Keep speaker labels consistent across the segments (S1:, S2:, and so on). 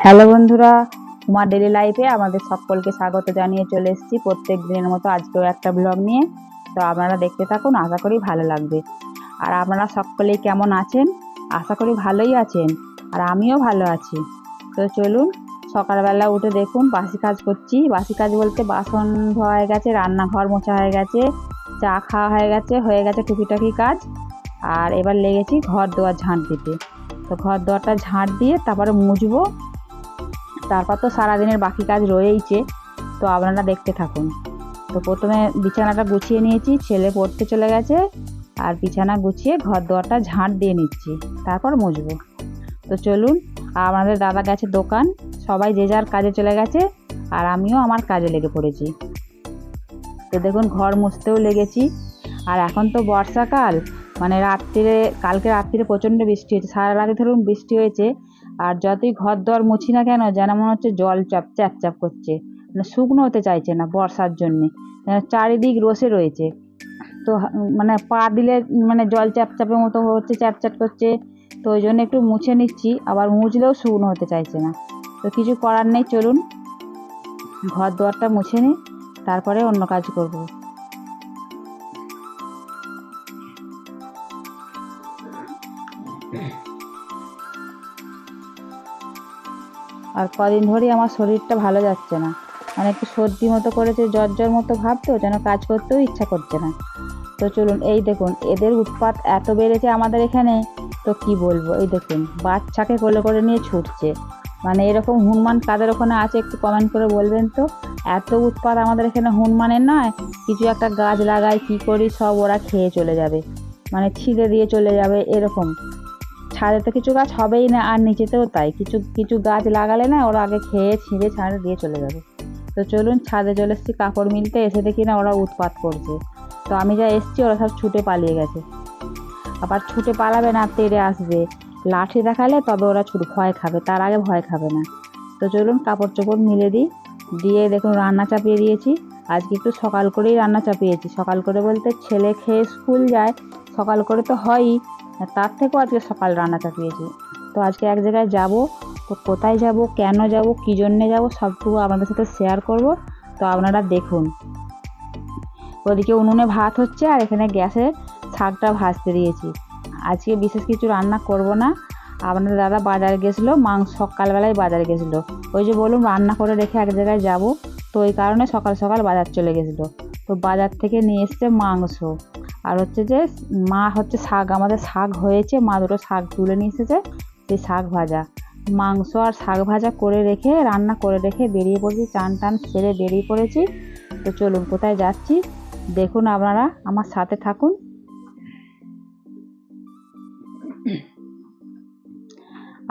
S1: Hello বন্ধুরা, তোমার daily লাইফে আমাদের সকলকে স্বাগত জানিয়ে চলে এসেছি প্রত্যেক দিনের মতো আজকেও একটা ব্লগ নিয়ে। তো আপনারা দেখতে থাকুন, আশা করি ভালো লাগবে। আর আপনারা সকলেই কেমন আছেন? আশা করি ভালোই আছেন, আর আমিও ভালো আছি। তো চলুন, সকালবেলা উঠে দেখুন বাসি কাজ করছি। বাসি কাজ বলতে বাসন ধোয়া হয়ে গেছে, রান্নাঘর মোছা হয়ে গেছে, চা খাওয়া হয়ে গেছে টুকিটাকি কাজ। আর এবার লেগেছি ঘর দুয়ার ঝাঁট দিতে। তো ঘর দুয়ারটা ঝাঁট দিয়ে তারপরে মুছবো। তারপর তো সারাদিনের বাকি কাজ রয়েইছে, তো আপনারা দেখতে থাকুন। তো প্রথমে বিছানাটা গুছিয়ে নিয়েছি, ছেলে পড়তে চলে গেছে, আর বিছানা গুছিয়ে ঘর দুয়ারটা ঝাঁট দিয়ে নিচ্ছি, তারপর মুছবো। তো চলুন, আমাদের দাদা গেছে দোকান, সবাই যে যার কাজে চলে গেছে, আর আমিও আমার কাজে লেগে পড়েছি। তো দেখুন ঘর মুছতেও লেগেছি। আর এখন তো বর্ষাকাল, মানে কালকে রাত্রিরে প্রচণ্ড বৃষ্টি হয়েছে, সারা রাতে ধরুন বৃষ্টি হয়েছে। আর যতই ঘর দর মুছি না কেন, যেন মনে হচ্ছে জল চ্যাপ করছে, মানে শুকনো হতে চাইছে না বর্ষার জন্যে। চারিদিক রোষে রয়েছে। তো মানে পা দিলে মানে জল চ্যাপের মতো হচ্ছে, চ্যাট করছে। তো ওই জন্য একটু মুছে নিচ্ছি, আবার মুছলেও শুকনো হতে চাইছে না। তো কিছু করার নেই, চলুন ঘর দুয়ারটা মুছে নিই, তারপরে অন্য কাজ করব। আর কদিন ধরেই আমার শরীরটা ভালো যাচ্ছে না, মানে একটু সর্দি মতো করেছে, জ্বর মতো ভাব, তো যেন কাজ করতেও ইচ্ছা করছে না। তো চলুন, এই দেখুন এদের উৎপাত এত বেড়েছে আমাদের এখানে, তো কি বলবো। এই দেখুন বাচ্চাকে কোলে করে নিয়ে ছুটছে, মানে এরকম হুনমান কাদের ওখানে আছে একটু কমেন্ট করে বলবেন তো। এত উৎপাত আমাদের এখানে হুনমানের নয়। কিছু একটা গাছ লাগাই কি করি, সব ওরা খেয়ে চলে যাবে, মানে ছিঁড়ে দিয়ে চলে যাবে এরকম। ছাদে তো কিছু গাছ হবেই না, আর নিচেতেও তাই, কিছু কিছু গাছ লাগালে না ওরা আগে খেয়ে ছিঁড়ে ছাড়ে দিয়ে চলে যাবে। তো চলুন, ছাদে চলে এসেছি কাপড় মিলতে, এসে দেখি না ওরা উৎপাত করছে। তো আমি যা এসছি ওরা সব ছুটে পালিয়ে গেছে। আবার ছুটে পালাবে না, তেড়ে আসবে, লাঠি দেখালে তবে ওরা ভয় খাবে, তার আগে ভয় খাবে না। তো চলুন কাপড় চোপড় মিলে দিই। দিয়ে দেখুন রান্না চাপিয়ে দিয়েছি। আজকে একটু সকাল করেই রান্না চাপিয়েছি, সকাল করে বলতে ছেলে খেয়ে স্কুল যায়, সকাল করে তো হয়ই, তার থেকেও আজকে সকাল রান্না চাপিয়েছি। তো আজকে এক জায়গায় যাব, তো কোথায় যাব, কেন যাব, কী জন্যে যাব, সবটুকু আপনাদের সাথে শেয়ার করব। তো আপনারা দেখুন। ওদিকে উনুনে ভাত হচ্ছে, আর এখানে গ্যাসে শাকটা ভাজতে দিয়েছি। আজকে বিশেষ কিছু রান্না করব না। আপনাদের দাদা বাজারে গেছিলো, মাংস সকালবেলায় বাজারে গেছিলো। ওই যে বলুন রান্না করে রেখে এক জায়গায় যাব, তো ওই কারণে সকাল সকাল বাজার চলে গেছিলো। তো বাজার থেকে নিয়ে এসছে মাংস, আর হচ্ছে যে মা হচ্ছে শাক, আমাদের শাক হয়েছে, মা দুটো শাক তুলে নিয়ে এসেছে, সেই শাক ভাজা। মাংস আর শাক ভাজা করে রেখে, রান্না করে রেখে বেরিয়ে পড়েছি, চান টান সেরে বেরিয়ে পড়েছি। তো চলুন কোথায় যাচ্ছি দেখুন, আপনারা আমার সাথে থাকুন।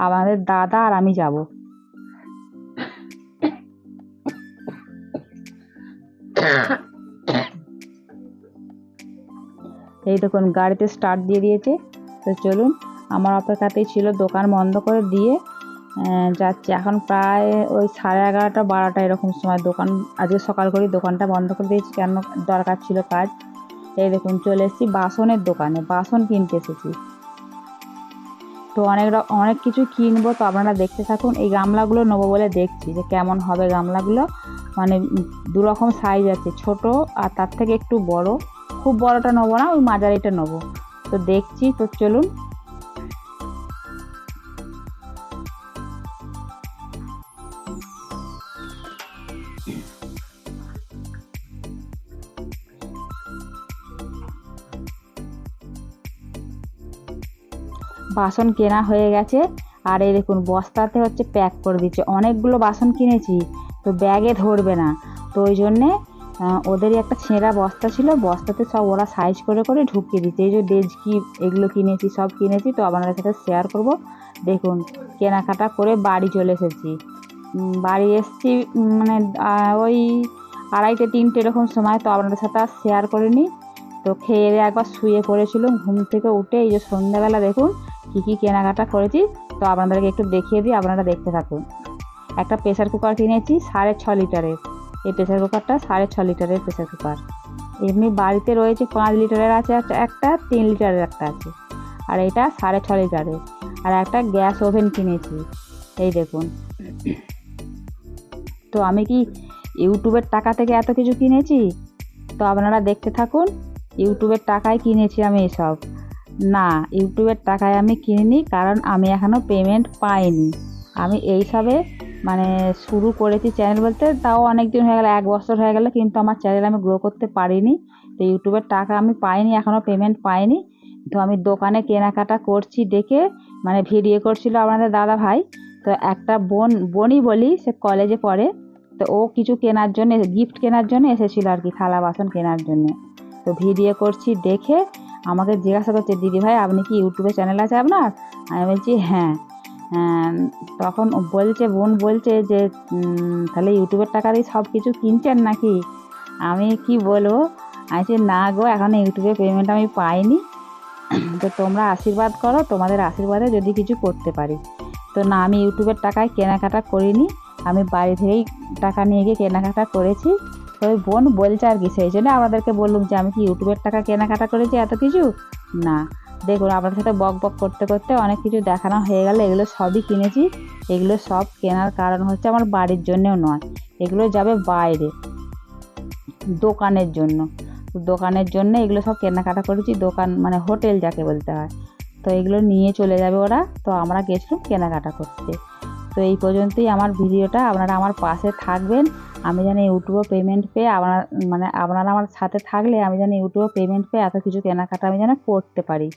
S1: আমাদের দাদা আর আমি যাব। এই দেখুন গাড়িতে স্টার্ট দিয়ে দিয়েছে। তো চলুন, আমার অপেক্ষাতেই ছিল, দোকান বন্ধ করে দিয়ে যাচ্ছি। এখন প্রায় ওই 11:30 12টা এরকম সময়। দোকান আজকে সকাল করেই দোকানটা বন্ধ করে দিয়েছি, কেন দরকার ছিল কাজ। এই দেখুন চলে এসেছি বাসনের দোকানে, বাসন কিনতে এসেছি। তো অনেক কিছু কিনবো, তো আপনারা দেখতে থাকুন। এই গামলাগুলো নেবো বলে দেখছি যে কেমন হবে গামলাগুলো। মানে দু রকম সাইজ আছে, ছোট আর তার থেকে একটু বড়। খুব বড়টা নেবো না, ওই মাঝারিটা নেবো। তো দেখছি, তো চলুন। বাসন কেনা হয়ে গেছে, আর এই দেখুন বস্তাতে হচ্ছে প্যাক করে দিচ্ছে। অনেকগুলো বাসন কিনেছি, তো ব্যাগে ধরবে না, তো ওই জন্যে ওদেরই একটা ছেঁড়া বস্তা ছিল, বস্তাতে সব ওরা সাইজ করে করে ঢুকিয়ে দিচ্ছে। এই যে ডেজকি এগুলো কিনেছি, সব কিনেছি, তো আপনাদের সাথে শেয়ার করব। দেখুন কেনাকাটা করে বাড়ি চলে এসেছি। বাড়ি এসেছি মানে ওই 2:30 3টে এরকম সময়। তো আপনাদের সাথে আর শেয়ার করিনি। তো খেয়ে দিয়ে একবার শুয়ে পড়েছিলাম, ঘুম থেকে উঠে এই যে সন্ধ্যাবেলা দেখুন কী কী কেনাকাটা করেছি, তো আপনাদেরকে একটু দেখিয়ে দিই, আপনারা দেখতে থাকুন। একটা প্রেসার কুকার কিনেছি 6.5 লিটারের। এই প্রেসার কুকারটা 6.5 লিটারের প্রেসার কুকার। এমনি বাড়িতে রয়েছে 5 লিটারের আছে একটা, 3 লিটারের একটা আছে, আর এটা 6.5 লিটারের। আর একটা গ্যাস ওভেন কিনেছি, এই দেখুন। তো আমি কি ইউটিউবের টাকা থেকে এত কিছু কিনেছি? তো আপনারা দেখতে থাকুন। ইউটিউবের টাকায় কিনেছি আমি এসব? না, ইউটিউবের টাকায় আমি কিনিনি, কারণ আমি এখনও পেমেন্ট পাইনি। আমি এইসবে মানে শুরু করেছি চ্যানেল বলতে, তাও অনেক দিন হয়ে গেল, 1 বছর হয়ে গেল, কিন্তু আমার চ্যানেল আমি গ্রো করতে পারিনি। তো ইউটিউবের টাকা আমি পাইনি, এখনও পেমেন্ট পাইনি। তো আমি দোকানে কেনাকাটা করছি দেখে, মানে ভিডিও করছিল আপনাদের দাদা ভাই। তো একটা বোনই বলি, সে কলেজে পড়ে। তো ও কিছু কেনার জন্য, গিফট কেনার জন্য এসেছিল আর কি, থালা বাসন কেনার জন্য। তো ভিডিও করছি দেখে আমাকে জিজ্ঞাসা করছে, দিদি ভাই আপনি কি ইউটিউবে চ্যানেল আছে আপনার? আমি বলছি হ্যাঁ। তখন বোন বলছে যে তাহলে ইউটিউবের টাকা দিয়ে সব কিছু কিনছেন নাকি? আমি কি বলবো, আমি বলছি না গো, এখন ইউটিউবে পেমেন্ট আমি পাইনি। তো তোমরা আশীর্বাদ করো, তোমাদের আশীর্বাদে যদি কিছু করতে পারি। তো না, আমি ইউটিউবের টাকায় কেনাকাটা করিনি, আমি বাড়ি থেকেই টাকা নিয়ে গিয়ে কেনাকাটা করেছি। তো ওই বোন বলছে আর কি, সেই জন্য আপনাদেরকে বললাম যে আমি কি ইউটিউবের টাকা কেনাকাটা করেছি এত কিছু? না। দেখুন, আপনাদের সাথে বক বক করতে করতে অনেক কিছু দেখানো হয়ে গেল। এগুলো সবই কিনেছি। এগুলো সব কেনার কারণ হচ্ছে আমার বাড়ির জন্যও নয়, এগুলো যাবে বাইরে দোকানের জন্য। দোকানের জন্য এগুলো সব কেনাকাটা করেছি, দোকান মানে হোটেল যাকে বলতে হয়। তো এগুলো নিয়ে চলে যাবে ওরা। তো আমরা গেছিলাম কেনাকাটা করতে। তো এই পর্যন্তই আমার ভিডিওটা। আপনারা আমার পাশে থাকবেন। আমি জানি ইউটিউবে পেমেন্ট পেয়ে আপনারা আমার সাথে থাকলে আমি জানি ইউটিউবে পেমেন্ট পেয়ে এত কিছু কেনাকাটা আমি যেন করতে পারি।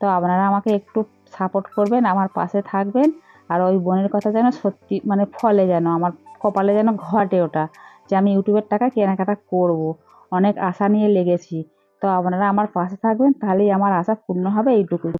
S1: তো আপনারা আমাকে একটু সাপোর্ট করবেন, আমার পাশে থাকবেন। আর ওই বোনের কথা যেন সত্যি মানে ফলে, যেন আমার কপালে যেন ঘটে ওটা, যে আমি ইউটিউবের টাকা কেনাকাটা করব। অনেক আশা নিয়ে লেগেছি। তো আপনারা আমার পাশে থাকবেন, তাহলেই আমার আশা পূর্ণ হবে, এইটুকুই।